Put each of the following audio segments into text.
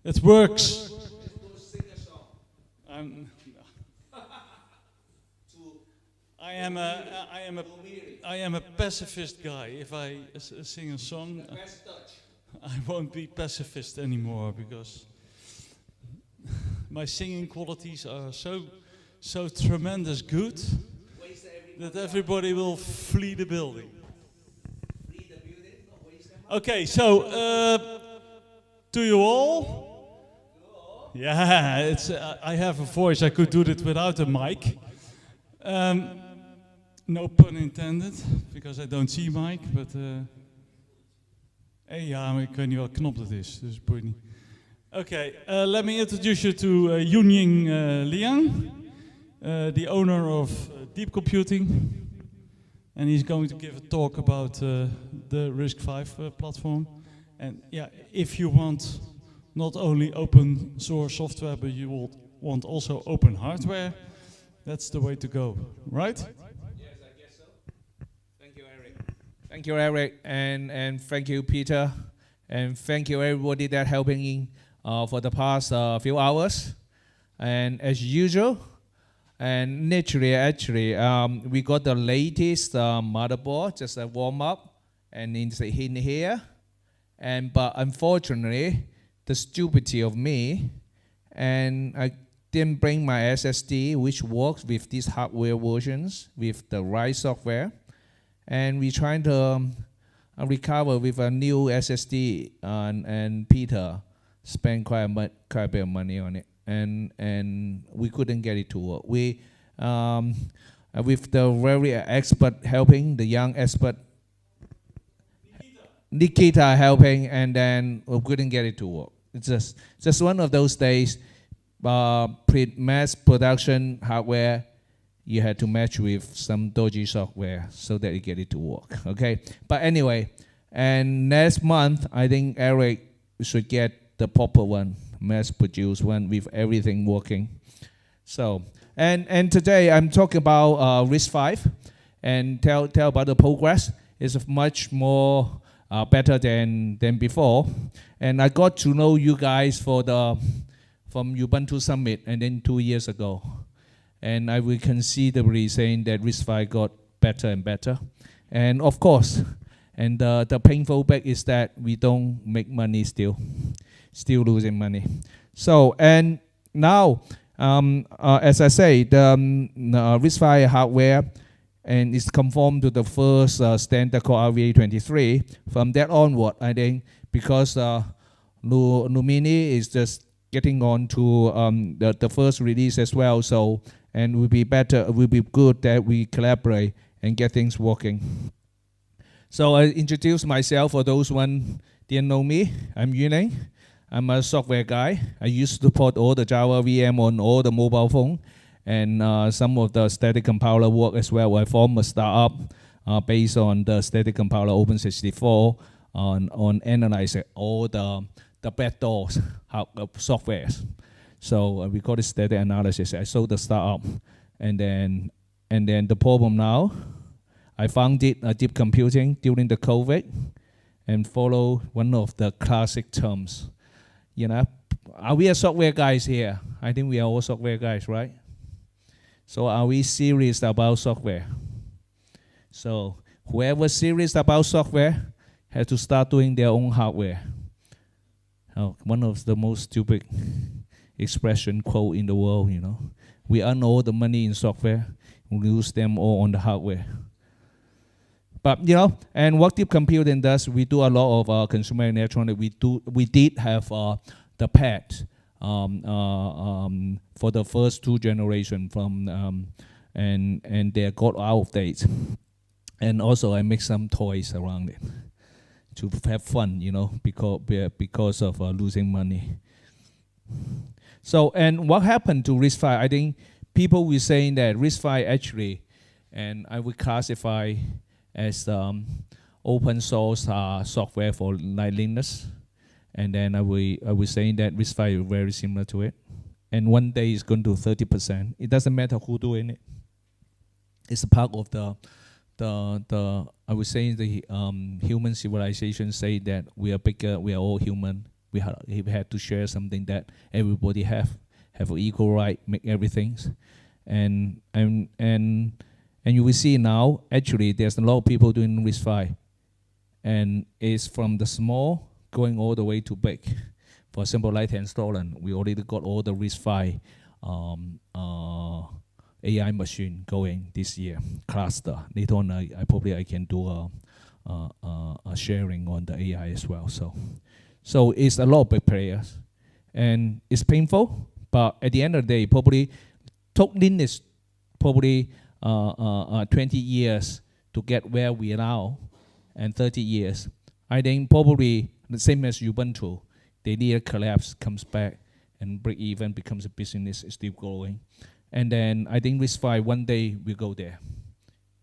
It works. Let's go sing a song. I'm, To I am a, I am a, Lomiri. I am a pacifist guy. If I sing a song, The best touch. I won't be pacifist anymore because my singing qualities are so tremendous good Waste that everybody will flee the building. Flee the building, not waste them. Okay, so to you all. Yeah, it's. I have a voice. I could do it without a mic. No pun intended, because I don't see mic. But ja, maar ik weet niet welke knop dat is, dus het boeit niet. Okay, let me introduce you to Yunying Liang, the owner of Deep Computing, and he's going to give a talk about the RISC-V platform. And yeah, if you want not only open source software, but you will want also open hardware, that's the way to go, right? Yes, I guess so. Thank you, Eric. Thank you, Eric, and thank you, Peter, and thank you everybody that helping in for the past few hours. And as usual, and naturally, actually, we got the latest motherboard, just a warm up, and it's in here. And but unfortunately, the stupidity of me, and I didn't bring my SSD, which works with these hardware versions with the right software, and we trying to recover with a new SSD, and Peter spent quite a bit of money on it, and we couldn't get it to work. We with the very expert helping, the young expert Nikita helping, and then we couldn't get it to work. It's just one of those days. Mass production hardware, you had to match with some dodgy software so that you get it to work. Okay, but anyway, and next month I think Eric should get the proper one, mass-produced one with everything working. So and today I'm talking about RISC-V and tell about the progress. It's much more better than before, and I got to know you guys from Ubuntu Summit, and then 2 years ago, and I will considerably saying that RISC-V got better and better, and of course, and the painful bit is that we don't make money still losing money. So and now, as I say, the RISC-V hardware, and it's conformed to the first standard called RVA23. From that onward, I think, because Lomiri is just getting on to the first release as well, so, and will be good that we collaborate and get things working. So I introduce myself for those one didn't know me. I'm Yuning. I'm a software guy. I used to support all the Java VM on all the mobile phone, and some of the static compiler work as well. I formed a startup based on the static compiler Open64 on analyzing all the backdoors softwares. So we call it static analysis. I sold the startup, and then the problem now, I founded Deep Computing during the COVID, and follow one of the classic terms. You know, are we a software guys here? I think we are all software guys, right? So are we serious about software? So whoever's serious about software has to start doing their own hardware. Oh, one of the most stupid expression quote in the world, you know. We earn all the money in software, we lose them all on the hardware. But you know, and what Deep Computing does, we do a lot of consumer electronics. We did have the pad for the first 2 generations from and they got out of date. And also I make some toys around it to have fun, you know, because of losing money. So, and what happened to RISC-V? I think people were saying that RISC-V actually, and I would classify as open source software for like Linux, and then I was saying that RISC-V is very similar to it, and one day it's going to 30%. It doesn't matter who doing it. It's a part of the I would say the human civilization say that we are bigger, we are all human, We had to share something that everybody have an equal right, make everything, and you will see now. Actually, there's a lot of people doing RISC-V, and it's from the small going all the way to big. For example, like Stolen, we already got all the RISC-V AI machine going this year, cluster. Later on, I can do a sharing on the AI as well. So it's a lot of big players, and it's painful. But at the end of the day, probably took Linux probably 20 years to get where we are now, and 30 years. I think probably the same as Ubuntu. They need a collapse, comes back, and break even, becomes a business, is still growing. And then I think RISC-V one day will go there.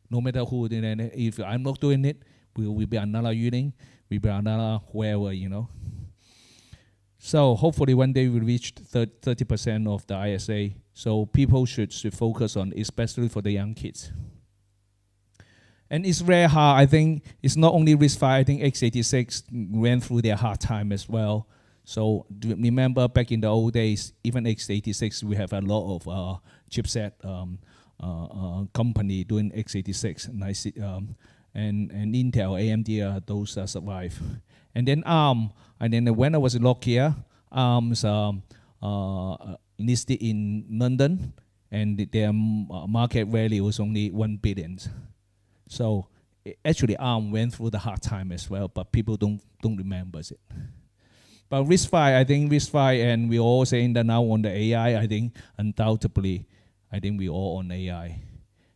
No matter who did it, if I'm not doing it, will be another Union, will be another whoever, you know. So hopefully one day we'll reach 30% of the ISA. So people should focus on, especially for the young kids. And it's very hard. I think it's not only RISC-V. I think x86 went through their hard time as well. So remember back in the old days, even x86, we have a lot of chipset company doing x86, nice, and Intel, AMD, those survive. And then ARM, and then when I was in Nokia, ARM's listed in London, and their market value was only 1 billion. So actually ARM went through the hard time as well, but people don't remember it. But RISC-V, I think RISC-V, and we're all saying that now on the AI, I think undoubtedly, I think we're all on AI.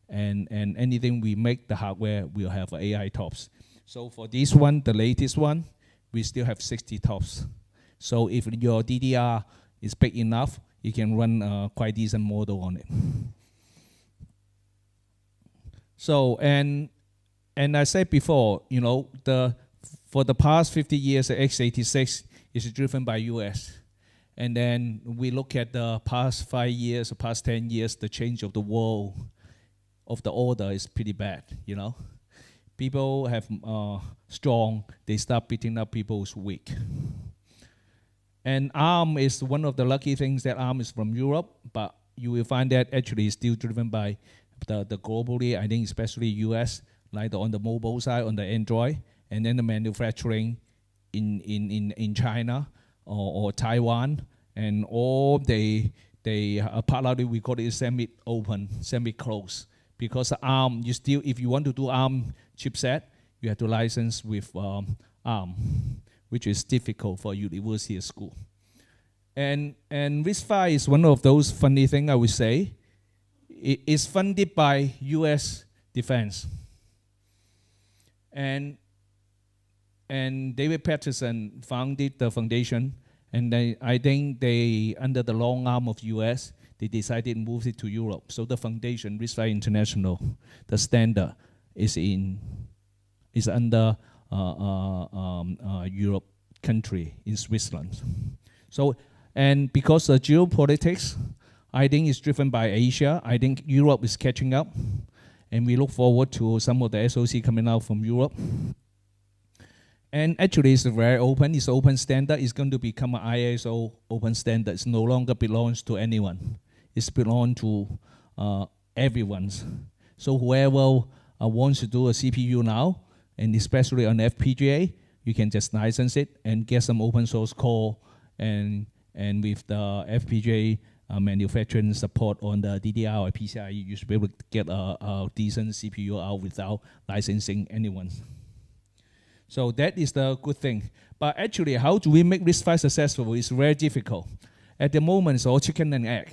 And anything we make the hardware will have AI tops. So for this one, the latest one, we still have 60 tops. So if your DDR is big enough, you can run a quite decent model on it. So, and I said before, you know, for the past 50 years, the x86 is driven by US. And then we look at the past 5 years, or past 10 years, the change of the world, of the order is pretty bad, you know. People have strong, they start beating up people who's weak. And ARM is one of the lucky things that ARM is from Europe, but you will find that actually is still driven by the globally, I think especially US, like on the mobile side, on the Android, and then the manufacturing in China or Taiwan, and all they partly we call it semi-open, semi-closed, because ARM, you still, if you want to do ARM chipset, you have to license with ARM, which is difficult for university and school. And RISC-V is one of those funny things I would say. It is funded by US Defense. And David Patterson founded the foundation, and I think they, under the long arm of US, they decided to move it to Europe. So the foundation, RISC-V International, the standard is under Europe country in Switzerland. So, and because of geopolitics, I think it's driven by Asia. I think Europe is catching up, and we look forward to some of the SoC coming out from Europe. And actually, it's very open. It's open standard. It's going to become an ISO open standard. It no longer belongs to anyone. It's belongs to everyone's. So whoever wants to do a CPU now, and especially on FPGA, you can just license it and get some open source code, and with the FPGA manufacturing support on the DDR or PCIe, you should be able to get a decent CPU out without licensing anyone. So that is the good thing. But actually, how do we make RISC-V successful? It's very difficult. At the moment, it's all chicken and egg.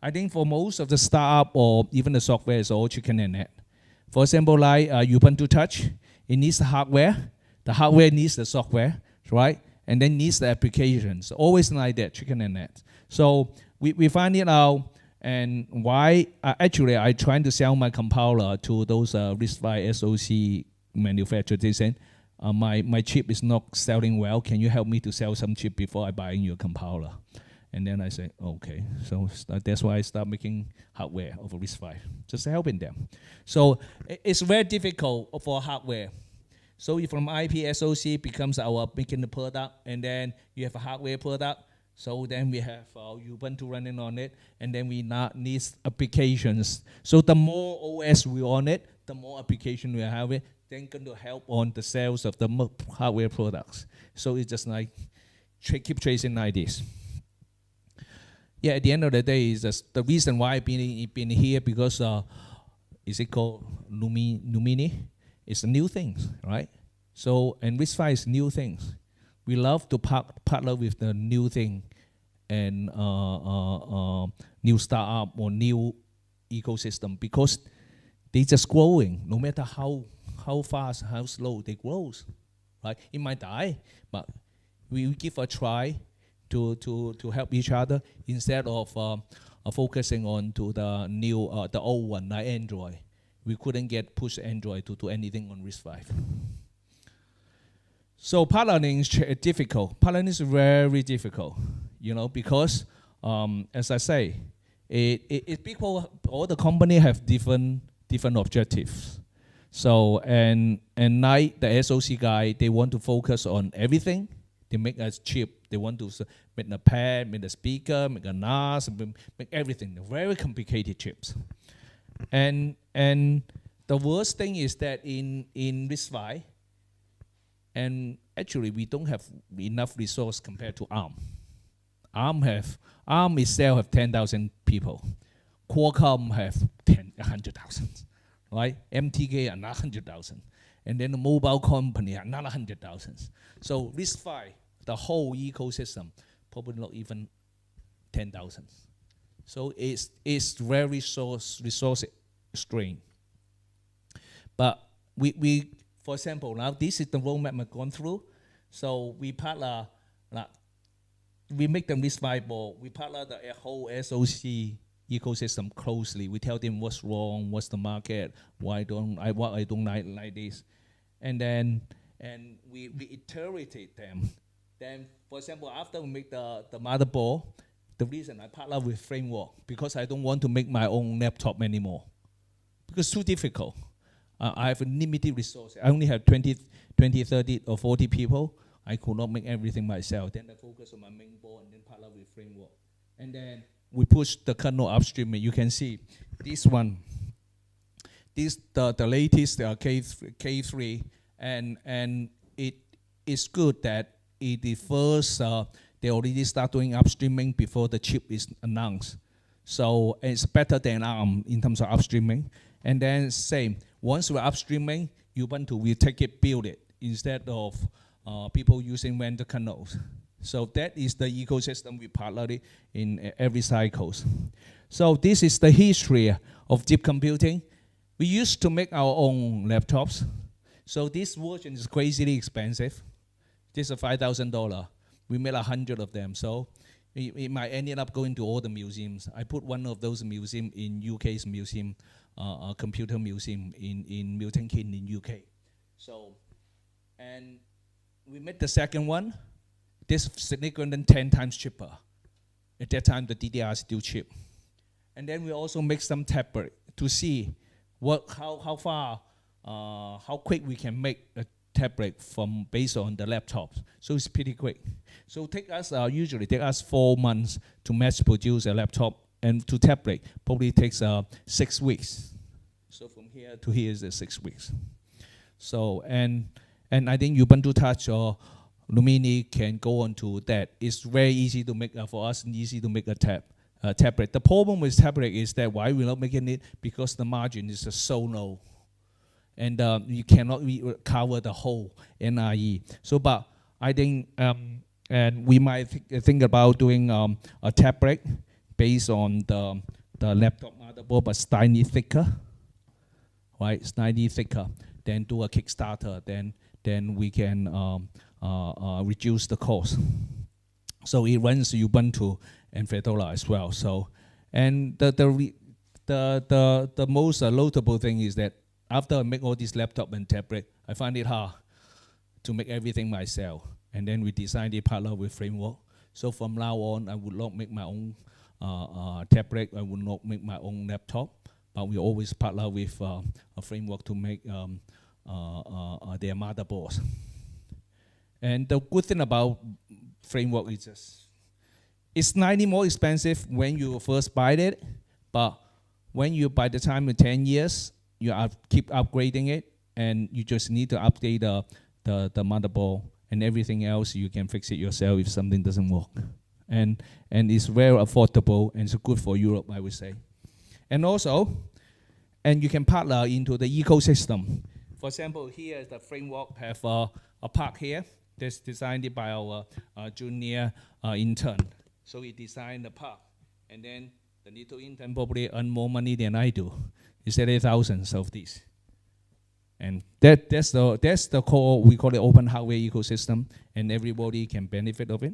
I think for most of the startup or even the software, it's all chicken and egg. For example, like Ubuntu Touch, it needs the hardware needs the software, right? And then needs the applications. Always like that, chicken and egg. So we find it out, and why, actually, I trying to sell my compiler to those RISC-V SoC manufacturers. They said, my chip is not selling well. Can you help me to sell some chip before I buy your compiler? And then I said, okay. So that's why I start making hardware of RISC-V, just helping them. So it's very difficult for hardware. So if from IP SoC becomes our making the product, and then you have a hardware product. So then we have Ubuntu running on it, and then we need applications. So the more OS we on it, the more application we have it, then going to help on the sales of the hardware products. So it's just like keep chasing like this. Yeah, at the end of the day, is just the reason why I've been here because is it called Lomiri? It's a new things, right? So and RISC-V is new things. We love to partner with the new thing and new startup or new ecosystem because they just growing. No matter how fast, how slow they grow, right? It might die, but we give a try to help each other instead of focusing on to the new the old one like Android. We couldn't push Android to do anything on RISC-V. So partnering is difficult. Partnering is very difficult, you know, because as I say, people, all the company have different objectives. So and like the SoC guy, they want to focus on everything. They make a chip. They want to make a pad, make a speaker, make a NAS, make everything. They're very complicated chips. And the worst thing is that in RISC-V, and actually we don't have enough resource compared to ARM. ARM itself have 10,000 people. Qualcomm have 100,000, right? MTK another 100,000, and then the mobile company another 100,000. So RISC-V, the whole ecosystem, probably not even 10,000. So it's very resource strained. But we for example, now this is the roadmap I've gone through. So we partner, we make them RISC-V board. We partner the whole SoC ecosystem closely. We tell them what's wrong, what's the market, why I don't like this, and we iterated them. Then, for example, after we make the motherboard, the reason I partner with Framework because I don't want to make my own laptop anymore because it's too difficult. I have a limited resource. I only have 20, 30, or 40 people. I could not make everything myself. Then I focus on my main board and then partner with Framework. And then we push the kernel upstream. You can see this one. This the latest K3, and it is good that it is first. They already start doing upstreaming before the chip is announced. So it's better than ARM in terms of upstreaming. And then same, once we're upstreaming, Ubuntu will take it, build it, instead of people using vendor kernels. So that is the ecosystem we partnered in every cycles. So this is the history of deep computing. We used to make our own laptops. So this version is crazily expensive. This is $5,000. We made 100 of them. So it might end up going to all the museums. I put one of those museums in UK's museum, computer museum in Milton Keynes in UK. So, and we made the second one. This significantly 10 times cheaper. At that time, the DDR is still cheap. And then we also make some tablet to see how quick we can make a tablet from based on the laptops. So it's pretty quick. So usually take us 4 months to mass produce a laptop, and to tablet probably takes 6 weeks. So from here to here is 6 weeks. So and I think Ubuntu Touch or Lomiri can go on to that. It's very easy to make for us, easy to make a tablet. The problem with tablet is that why we're not making it, because the margin is so low, and you cannot cover the whole NRE. So, but I think, and we might think about doing a tablet based on the laptop motherboard, but slightly thicker, right? Slightly thicker. Then do a Kickstarter. Then we can reduce the cost. So it runs Ubuntu and Fedora as well. So, and the most notable thing is that after I make all these laptop and tablet, I find it hard to make everything myself. And then we decided to partner with Framework. So from now on, I would not make my own tablet. I would not make my own laptop. But we always partner with a Framework to make their motherboards. And the good thing about framework is just, it's slightly more expensive when you first buy it, but when you, by the time of 10 years, you keep upgrading it, and you just need to update the motherboard, and everything else you can fix it yourself if something doesn't work. And it's very affordable, and it's good for Europe, I would say. And also, and you can partner into the ecosystem. For example, here is the framework, have a park here that's designed by our junior intern. So he designed the park, and then the little intern probably earn more money than I do. He said thousands of these. And that's the core, we call it open hardware ecosystem, and everybody can benefit of it.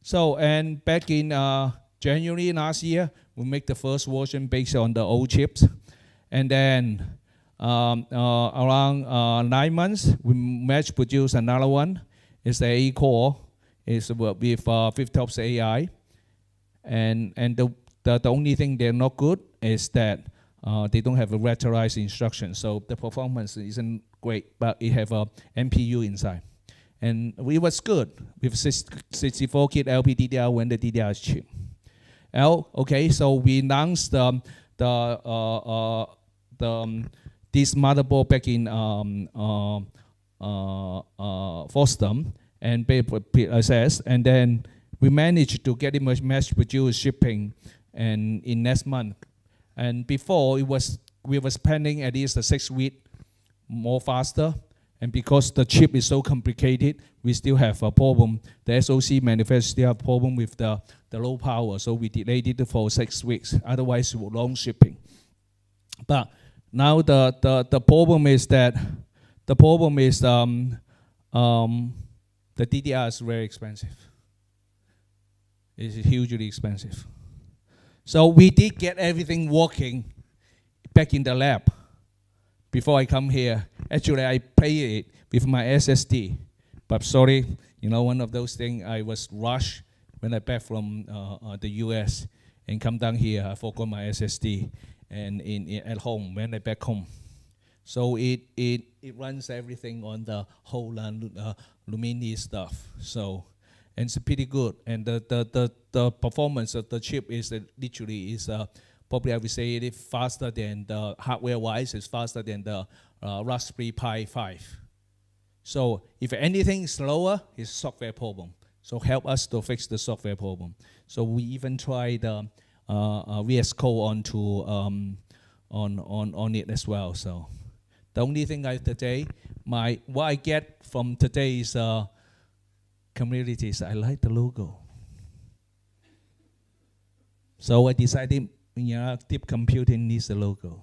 So, and back in January last year, we make the first version based on the old chips. And then around 9 months, we mass produce another one. It's the A-core. It's with FlipTop's AI. And the only thing they're not good is that they don't have a raterized instruction. So the performance isn't great, but it have a MPU inside. And it was good with 64-kit LPDDR when the DDR is cheap. Okay, so we announced this motherboard back in Boston and assessed, and then we managed to get it mass produced shipping and in next month. And before we was planning at least a 6 week more faster, and because the chip is so complicated, we still have a problem. The SoC manufacturer still have a problem with the low power, so we delayed it for 6 weeks. Otherwise, it would long shipping. But now the problem is that the DDR is very expensive. It's hugely expensive. So we did get everything working back in the lab before I come here. Actually, I played it with my SSD, but sorry, you know, one of those things, I was rushed when I back from the US and come down here. I forgot my SSD and at home when I back home. So it runs everything on the whole Lomiri stuff. So, and it's pretty good. And the performance of the chip is literally probably I would say it is faster than the hardware-wise. It's faster than the Raspberry Pi 5. So if anything is slower, it's software problem. So help us to fix the software problem. So we even tried VS Code on it as well. So the only thing what I get from today's communities, I like the logo. So I decided, deep computing needs a logo.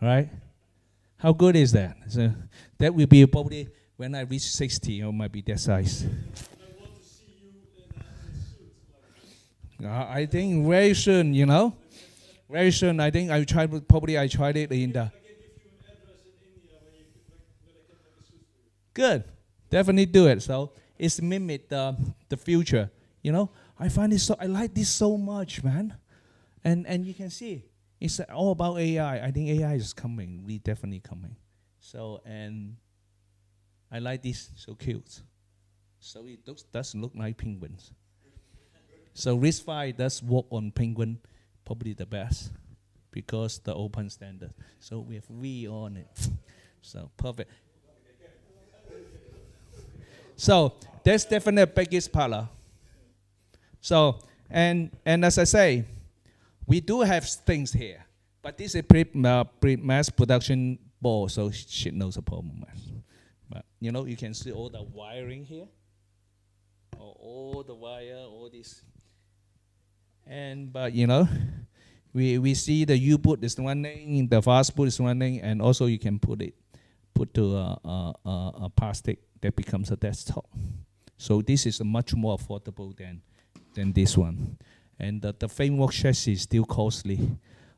Right? How good is that? So that will be probably when I reach 60, or might be that size. I want to see you in a suit. I think very soon, very soon. I think I tried it in the. I can give you an address in India where I can make a suit for you. Good, definitely do it. So it's mimic the future. I find I like this so much, man. And you can see it's all about AI. I think AI is coming, really definitely coming. So, and I like this, so cute. So it does look like penguins. So RISC-V does work on penguin, probably the best, because the open standard. So we have V on it. So perfect. So that's definitely the biggest part. So, and as I say, we do have things here, but this is mass production board, so shit knows a problem. But you can see all the wiring here, all the wire, all this, but we see the U-boot is running, the fast boot is running, and also you can put to a plastic that becomes a desktop. So this is much more affordable than this one. And the framework chassis is still costly.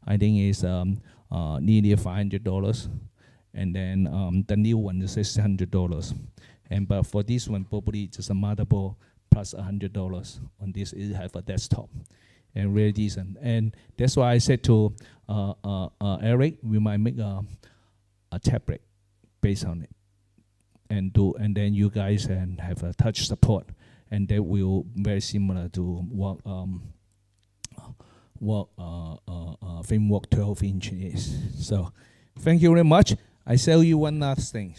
I think it's nearly $500. And then the new one is $600. But for this one, probably just a motherboard plus $100 on this. It have a desktop. and really decent. And that's why I said to Eric, we might make a tablet based on it, and then you guys and have a touch support, and that will very similar to what framework 12-inch is. So thank you very much. I tell you one last thing.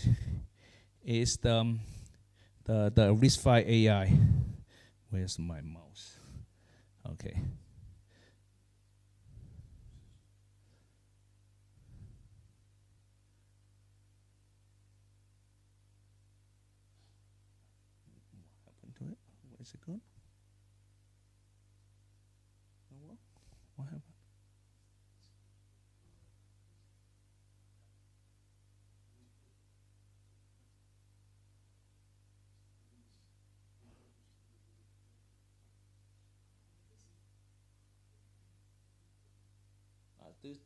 Is the RISC-V AI. Where's my mouse? Okay. What happened to it? Where is it gone? What happened?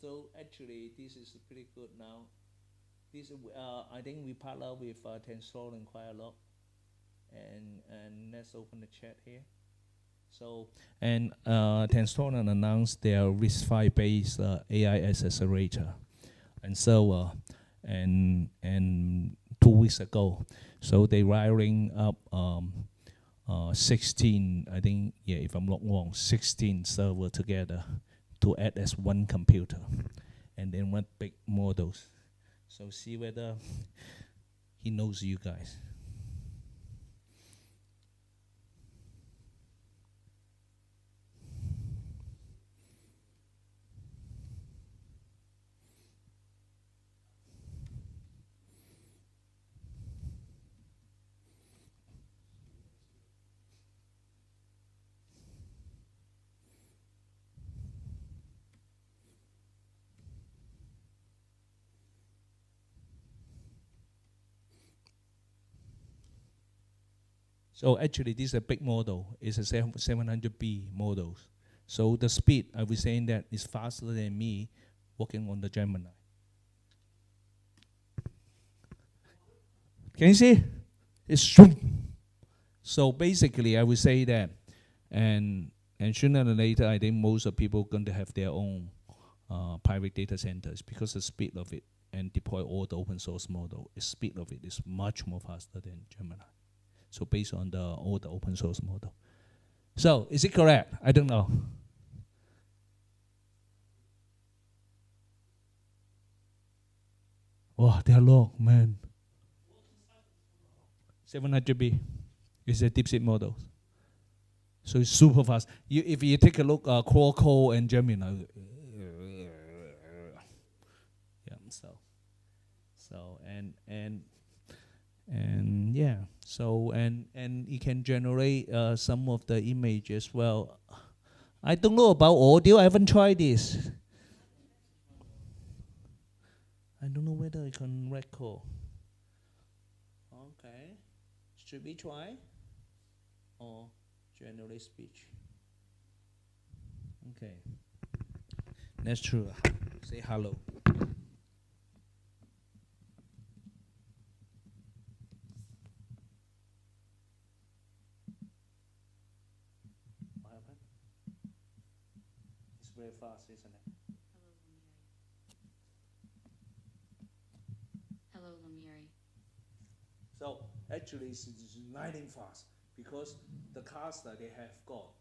So actually, this is pretty good now. This I think we partner with Tensor quite a lot, and let's open the chat here. So and Tensor announced their RISC-V based AI accelerator, and so and 2 weeks ago, so they wiring up 16, I think, yeah, if I'm not wrong, 16 server together to add as one computer, and then run big models. So see whether he knows you guys. So actually, this is a big model. It's a 700B model. So the speed, I was saying that is faster than me working on the Gemini. Can you see? It's zoom. So basically, I would say that, and sooner or later, I think most of people going to have their own private data centers because the speed of it and deploy all the open source model, the speed of it is much more faster than Gemini. So based on all the open source model. So is it correct? I don't know. Oh, they're long, man. 700B is a DeepSeek model. So it's super fast. If you take a look, Qualcomm and Gemini. Yeah. So and yeah. So and it can generate some of the image as well. I don't know about audio. I haven't tried this. I don't know whether I can record. Okay. Should we try? Or generate speech? Okay. That's true. Say hello. What happened? It's very fast, isn't it? Hello, Lomiri. So actually, it's lightning fast because the cluster they have got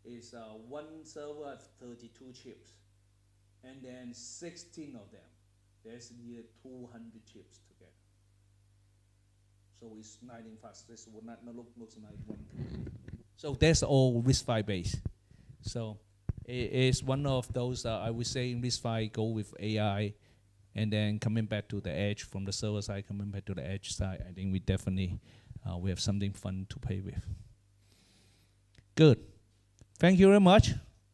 is one server have 32 chips, and then 16 of them. There's near 200 chips together. So it's lightning fast. This will not looks like one. So that's all RISC-V based. So it is one of those I would say RISC-V go with AI. And then coming back to the edge from the server side, coming back to the edge side, I think we definitely we have something fun to play with. Good. Thank you very much.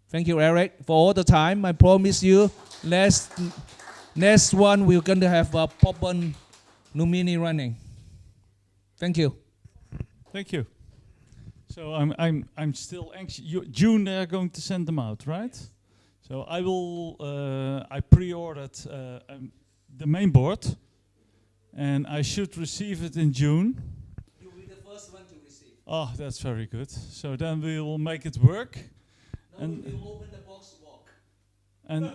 Thank you, Eric, for all the time. I promise you, next one we're going to have a pop-on Lomiri running. Thank you. Thank you. So I'm still anxious. June they're going to send them out, right? So I will. I pre-ordered the main board, and I should receive it in June. You'll be the first one to receive. Oh, that's very good. So then we will make it work. No, And you open the box, walk. and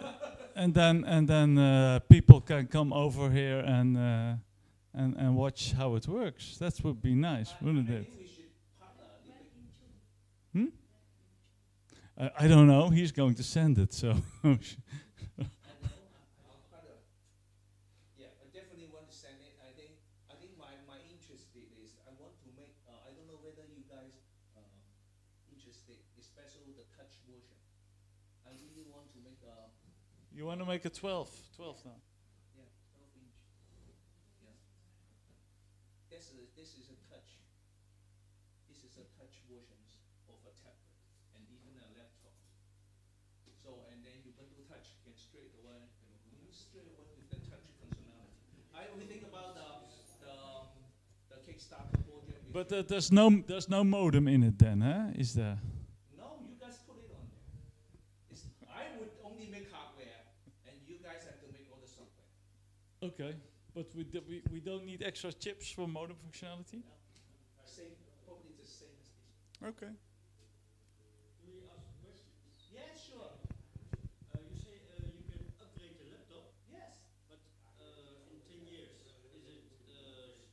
and then people can come over here and watch how it works. That would be nice, wouldn't I it? think we should partner a little bit. Hmm? I don't know. He's going to send it, so. I know. I'll partner. Yeah, I definitely want to send it. I think my interest is I want to make. I don't know whether you guys interested, especially the touch version. I really want to make a. You want to make a 12 now? Yeah, 12-inch. Yeah. This is a touch. This is a touch versions of a tablet and even a laptop. So and then you go to touch, you can straight away with the touch functionality. I only think about the Kickstarter project. But there's no modem in it then, huh? Is there? No, you guys put it on there. I would only make hardware, and you guys have to make all the software. Okay, but we don't need extra chips for modem functionality. Same, probably the same as this. Okay. Can we ask questions? Yeah, sure. You say you can upgrade the laptop, Yes. but in 10 years, is it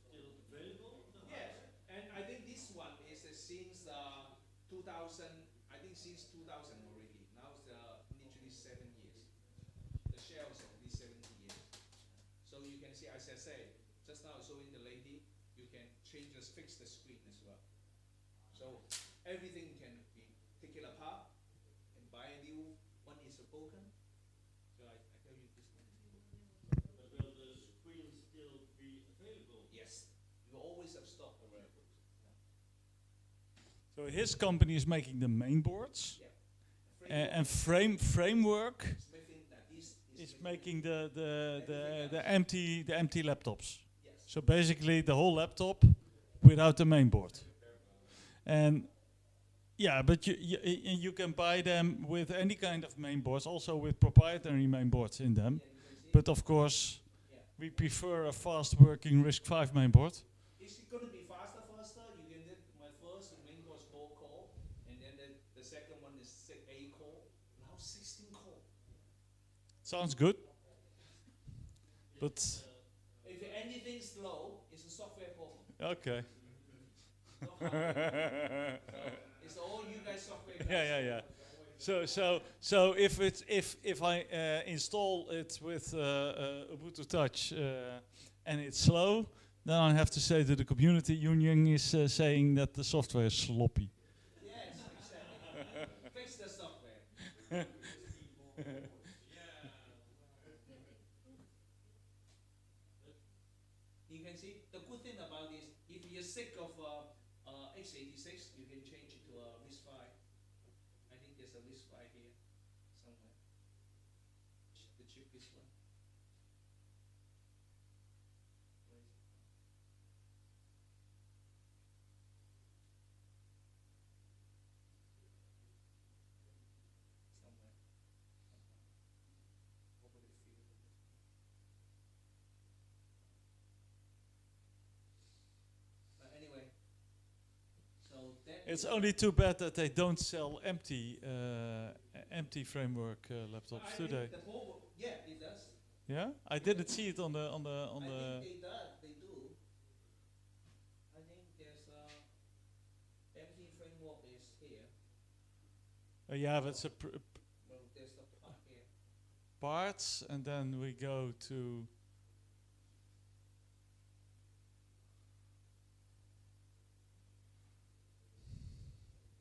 still available? Yes, and I think this one is since 2000. I think since 2000 already. Now it's literally 7 years. The shelves are only 70 years. So you can see, as I say, just now showing the lady, you can fix the screen as well. So everything can be taken apart and buy a new one is broken. So I tell you this one is new. But will the screen still be available? Yes, you always have stock available. So his company is making the main boards, Yeah. and framework Smithing that is making the empty laptops. Yes. So basically the whole laptop without the main board. And yeah, but you can buy them with any kind of main boards, also with proprietary main boards in them. Yeah, you can see. But of course, Yeah. we prefer a fast-working RISC-V main board. Is it going to be faster? You can get my first main core is 4-core, and then the second one is 8-core. Now 16-core. Sounds good. But If anything slow, it's a software problem. okay. Not hardware. So it's all you guys software guys. Yeah. So if I install it with Ubuntu Touch and it's slow, then I have to say that the community union is saying that the software is sloppy. Yes, exactly. Fix the software. You can see the good thing about this, if you're sick of x86, you can change it to a RISC-V. I think there's a RISC-V here somewhere. The cheapest one. Where is it? Somewhere. Over the field. But anyway, so that It's is- only too bad that they don't sell empty framework laptops, I do they? think the whole, yeah, it does. Yeah, I didn't see it on the. I think they do. I think there's empty framework is here. Yeah, but it's a Well, there's the part here. parts, and then we go to.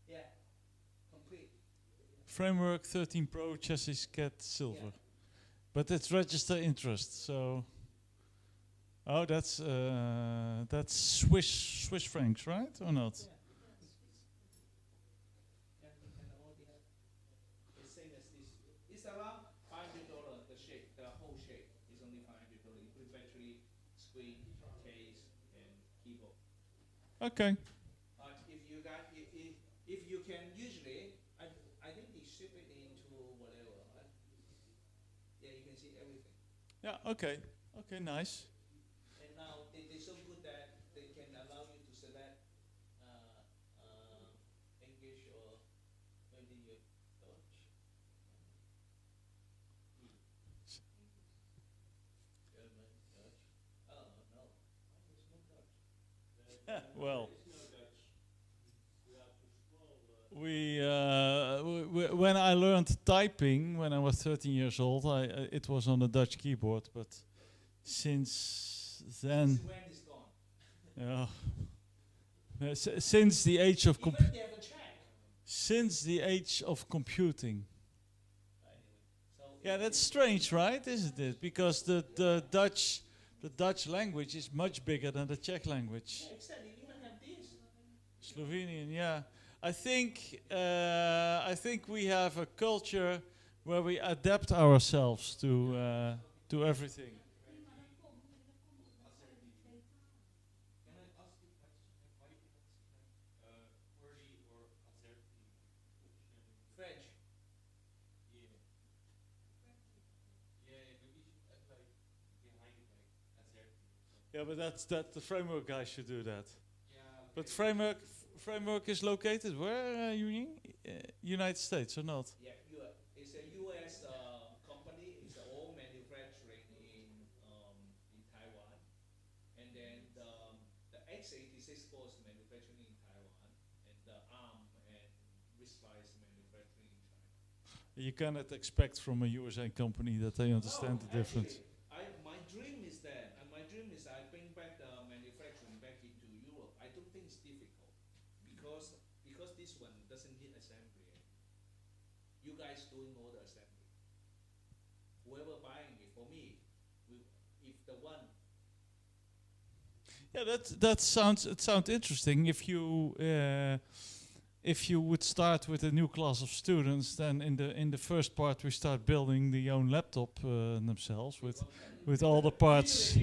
Yeah, complete. Framework 13 Pro chassis cat silver, Yeah. but it's register interest. So, oh, that's Swiss francs, right, or not? Yeah. Yeah, you can already have the same as this. It's around $500. The shape, the whole shape is only $500, including battery, screen, case, and keyboard. Okay. If you got, if you can usually, I think they ship it into whatever. Yeah, you can see everything. Yeah. Okay. Okay. Nice. And now they're so good that they can allow you to select English or maybe Well, There is no Dutch. We are too small. when I learned typing when I was 13 years old, it was on a Dutch keyboard, but since then, Since when it's gone? yeah, since the age of Even they have a check. since the age of computing. Anyway, so Yeah, that's strange, right? Isn't it? Because the Dutch language is much bigger than the Czech language. yeah, exactly. You even have this. Slovenian, yeah. I think we have a culture where we adapt ourselves to everything. Can I ask you a question? Why you cannot see like Wordy or Azerty? French. Yeah. Yeah, maybe you should add like behind it like Azerty or something. Yeah, but that the framework guy should do that. Yeah. But okay. framework is located where? United States or not? Yeah, it's a U.S. Company. It's all manufacturing in Taiwan, and then the x86 core is manufacturing in Taiwan, and the ARM and RISC-V is manufacturing in China. You cannot expect from a USA company that they understand the difference. Actually, my dream is that, and my dream is I bring back the manufacturing back into Europe. I don't think it's difficult because this one doesn't need assembly anymore. You guys doing all the assembly. Whoever buying it for me, if the one. Yeah, that sounds interesting. If you would start with a new class of students, then in the first part we start building the own laptop themselves with all the parts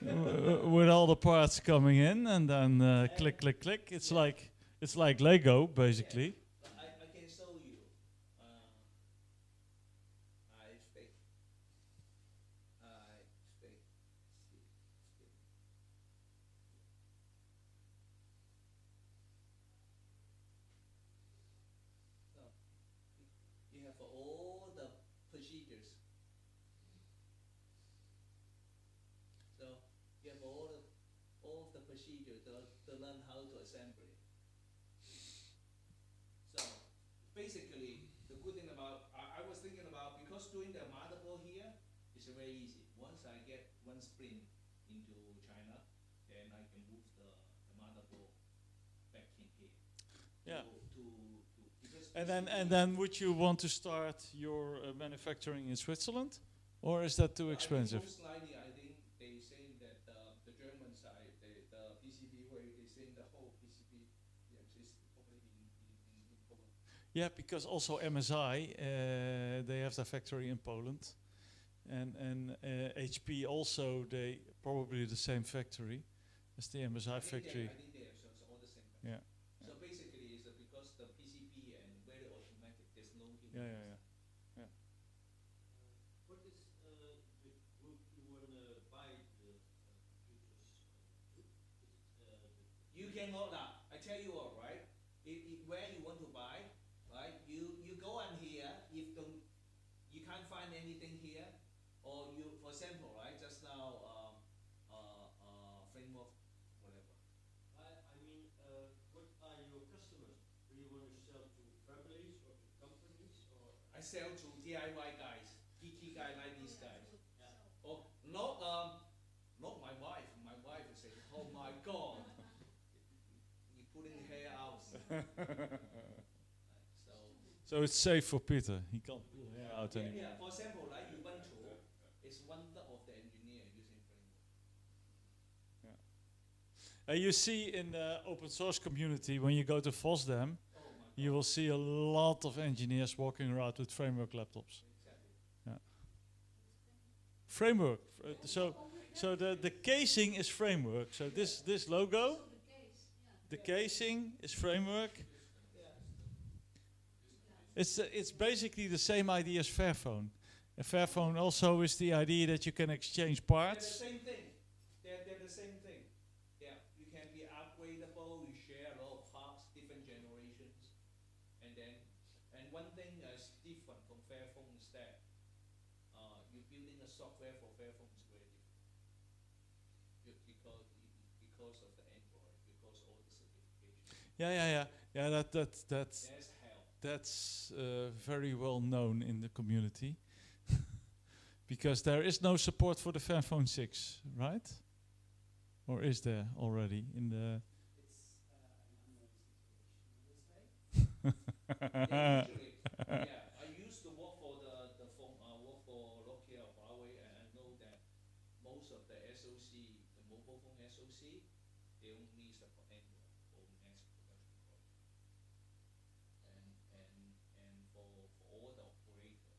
with all the parts coming in, and then click click click. It's like Lego basically. I can show you. I expect. So you have all the procedures. So you have all of the procedure to learn how to assemble it. So basically, the good thing about I was thinking about, because doing the motherboard here is very easy. Once I get one sprint into China, then I can move the motherboard back in here. Yeah. Because And then would you want to start your manufacturing in Switzerland, or is that too expensive? Most likely, I think they saying that the German side, the PCB way, they saying the whole PCB is probably in Poland. Yeah, because also MSI, they have their factory in Poland, and HP also, they probably the same factory as the MSI factory. I think they have all the same factory. Yeah. So basically, it's because the PCB and very automatic, there's no human. Yeah. What is the group you want to buy the computers to? Is it You can order. I tell you what, right? Where you want to buy, right? You go on here. If you can't find anything here, or you, for example, right? Just now, framework, whatever. I mean, what are your customers? Do you want to sell to families or to companies or? I sell to DIY guys, geeky guy like these guys. Yeah. Oh, not my wife. My wife is saying, "Oh my God, you pulling hair out." So it's safe for Peter. He can't pull hair out anymore. Yeah. For example, like Ubuntu is one of the engineer using framework. You see in the open source community, when you go to FOSDEM, Oh my God. you will see a lot of engineers walking around with framework laptops. Exactly. Framework. So the casing is framework. So this logo, the casing is framework. It's basically the same idea as Fairphone. A Fairphone also is the idea that you can exchange They're parts. the same thing. They're the same thing. Yeah, you can be upgradable. You share a lot of parts, different generations, and one thing is different from Fairphone is that you're building a software for Fairphone is very different. Because of the Android, Yeah. That's That's hell. that's very well known in the community because there is no support for the Fairphone 6, right? Or is there already in the? Yeah, usually, yeah. I used to work for the phone, work for Nokia or Huawei, and I know that most of the SoC, the mobile phone SoC, they only support Android for mass production project. And for all the operator,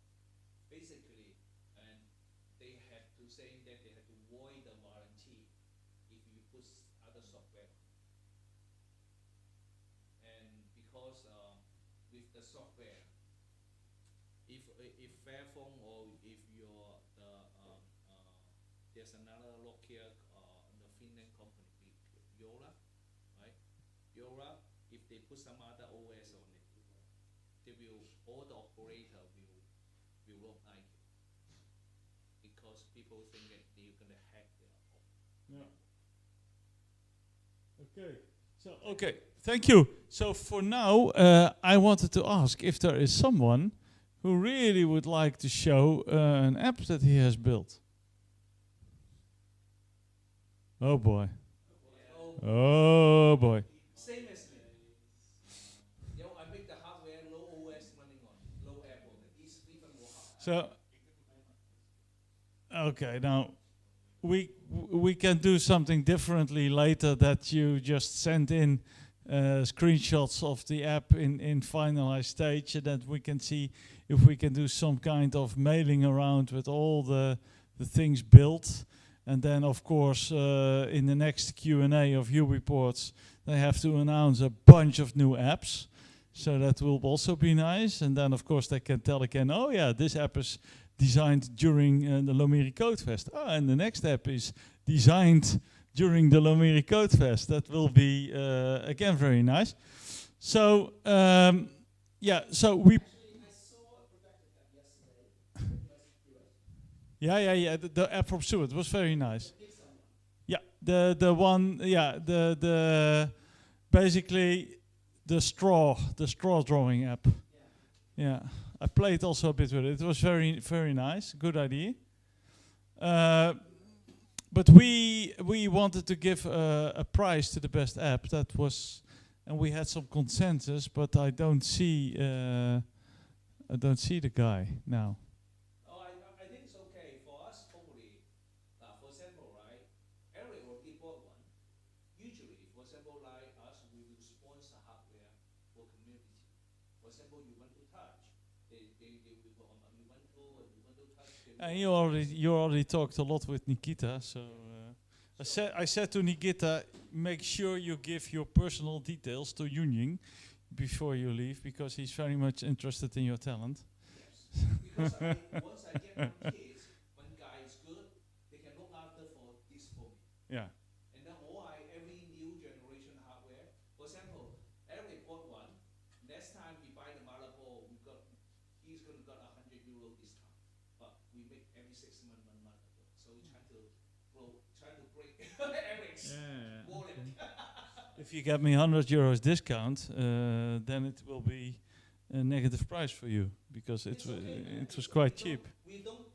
basically, and they have to say that they have to void the warranty if you put other software. And because with the software, if Fairphone or if you're there's another Nokia the Finland company, Yola, right? Yola, if they put some other OS on it, they will all the operator will not like it because people think that they're gonna hack their Yeah. Okay. So okay, thank you. So for now, I wanted to ask if there is someone who really would like to show an app that he has built. Oh boy. Oh boy. Same as me. You know, I make the hardware low OS running on low Apple. It's even more hard. So okay, now we can do something differently later. That you just send in screenshots of the app in finalized stage, and that we can see if we can do some kind of mailing around with all the things built. And then, of course, in the next Q&A of U-Reports, they have to announce a bunch of new apps. So that will also be nice. And then, of course, they can tell again, oh yeah, this app is designed during the Lomiri Codefest. Oh, and the next app is designed during the Lomiri Codefest. That will be, again, very nice. So, yeah, so we... I saw a production app yesterday. Yeah. The app from Stuart was very nice. Yeah, the one, yeah, the basically the straw drawing app. Yeah, I played also a bit with it. It was very nice. Good idea. But we wanted to give a prize to the best app. That was, and we had some consensus, but I don't see the guy now. I think it's okay for us. Hopefully, for example, right? Eric already bought one. Usually, for example, like us, we will sponsor hardware for community. For example, you want to touch, they will go on. You want to touch. And you already talked a lot with Nikita, so I said to Nikita, make sure you give your personal details to Yunying before you leave, because he's very much interested in your talent. Yes, because once I get one kids, one guy is good, they can look after for this for me. Yeah. And then every new generation hardware, for example, Eric bought one. Next time he buy the motherboard, he's gonna got €100 discount. But we make every 6 months one motherboard, so we try to break Eric's wallet. If you get me €100 discount, then it will be a negative price for you, because it was quite cheap. We don't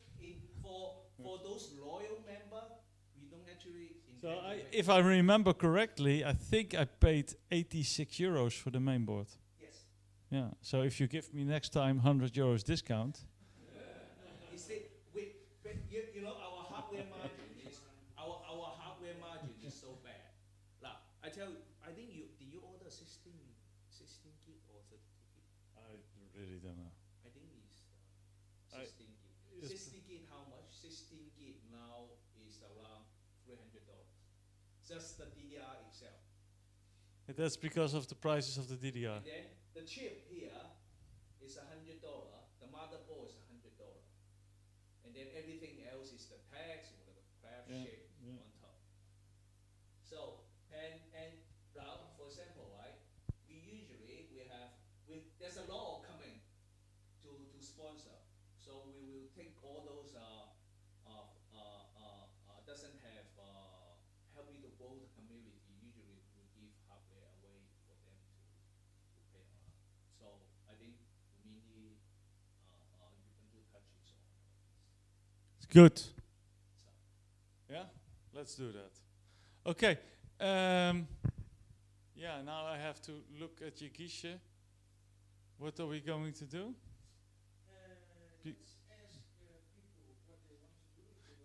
for those loyal member, we don't actually. So if I remember correctly, I think I paid €86 for the mainboard. Yes. Yeah. So if you give me next time €100 discount. You see, you know our hardware margin is so bad. Now I tell you, I think did you order 16 gig or 32 gig? I really don't know. I think it's 16 gig. 60 gig how much? 16 gig now is around $300. Just the DDR itself. That's because of the prices of the DDR. And then the chip here is $100. The motherboard is $100. And then everything else is the tags or the craft shape on top. So and now, for example, right? There's a law coming to sponsor. So we will take all those doesn't have help me to grow the community. Usually we will give hardware away for them to So I think Lomiri, Ubuntu Touch is on. It's good. Yeah, let's do that. Okay. Yeah, now I have to look at Yagisha. What are we going to do? Be-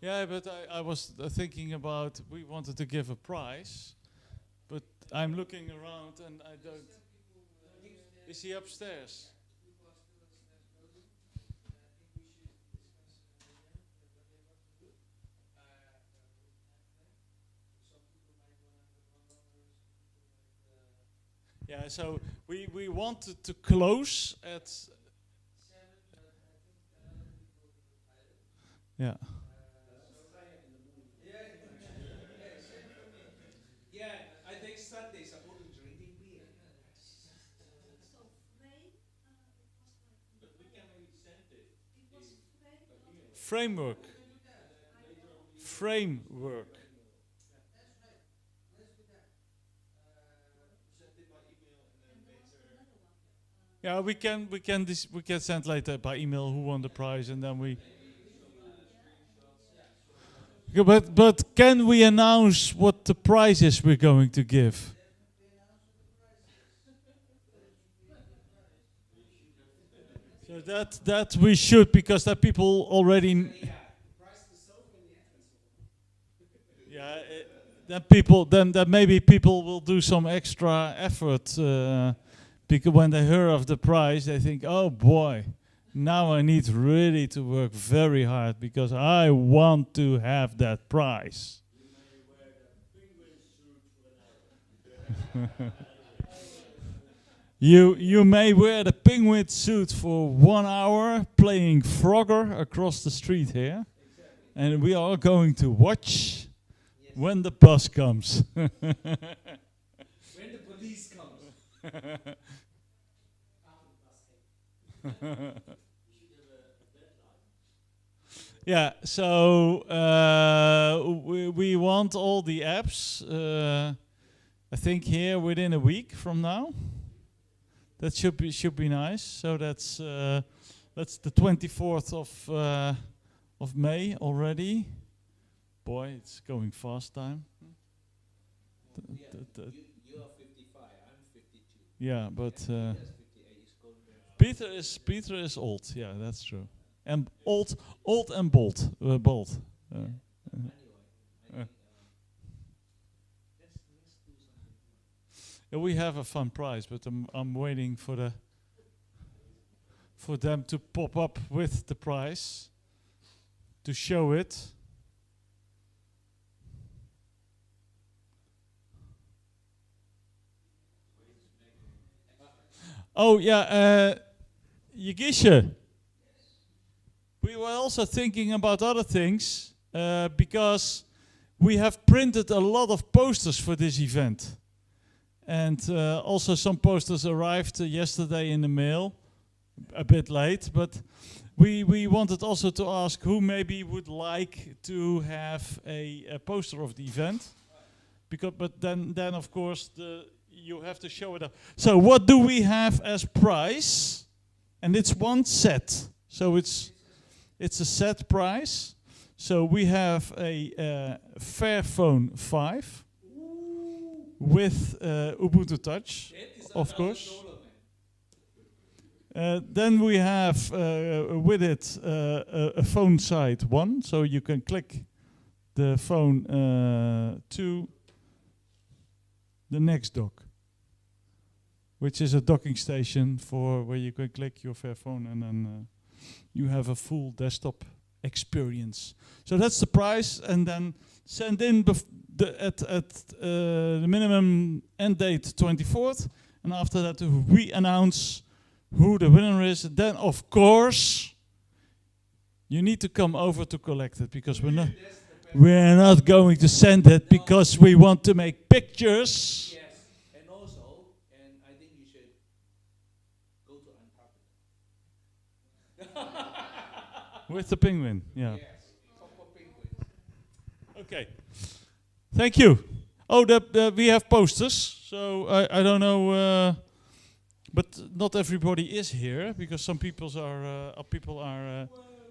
Yeah, but I was thinking about we wanted to give a prize, but I'm looking around and I don't. Is he upstairs? Yeah, so we wanted to close at. Yeah. Yeah, I think Sunday supposed to drinking beer. But we can maybe send it. Framework. Framework. Yeah, we can send later by email who won the prize, and then we. Yeah, but can we announce what the prize is we're going to give? So that we should, because that people already. Yeah, then maybe people will do some extra effort, because when they hear of the prize, they think, oh boy, now I need really to work very hard because I want to have that prize. You may wear the penguin suit for 1 hour playing Frogger across the street here, and we are going to watch when the bus comes. When the police comes. Yeah, so we want all the apps, I think here within a week from now. That should be nice. So that's the 24th of May already. Boy, it's going fast time. You are 55, I'm 52. Yeah, but Peter's 58, he's going very fast. Peter is old. Yeah, that's true. And old and bold. Bold. Anyway, I think, let's do something. Yeah, we have a fun prize, but I'm waiting for them to pop up with the prize to show it. Oh yeah, Yagisha. We were also thinking about other things because we have printed a lot of posters for this event. And also some posters arrived yesterday in the mail, a bit late, but we wanted also to ask who maybe would like to have a poster of the event. But then of course you have to show it up. So what do we have as prize? And it's one set. So it's a set prize. So we have a Fairphone 5 with Ubuntu Touch, of course. Then we have with it a phone side 1, so you can click the phone to the next dock, which is a docking station for where you can click your Fairphone and then you have a full desktop experience. So that's the price, and then send in at the minimum end date 24th, and after that we announce who the winner is. Then of course you need to come over to collect it, because we're not going to send it because we want to make pictures. Yes, and also, and I think you should go to Antarctica. With the penguin, yeah. Yes, proper penguins. Okay, thank you. Oh, we have posters, so I don't know But not everybody is here because some people are Well,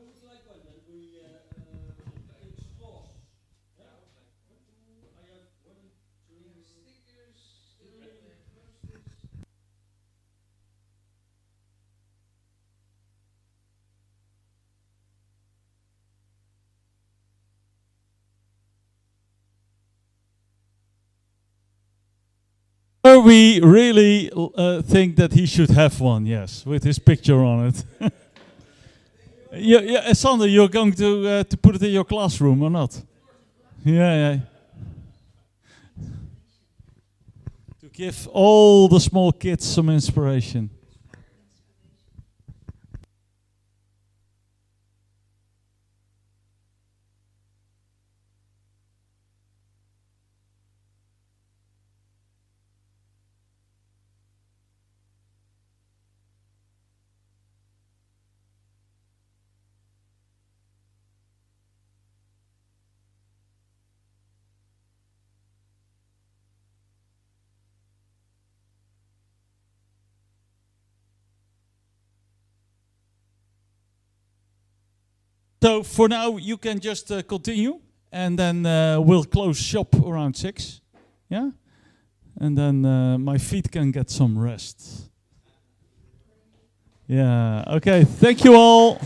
it's like one, and we explore. Yeah? I have one, two stickers. we really think that he should have one, yes, with his picture on it. Yeah, Sander, you're going to put it in your classroom or not? Yeah. To give all the small kids some inspiration. So for now, you can just continue, and then we'll close shop around 6. Yeah, and then my feet can get some rest. Yeah. Okay. Thank you all.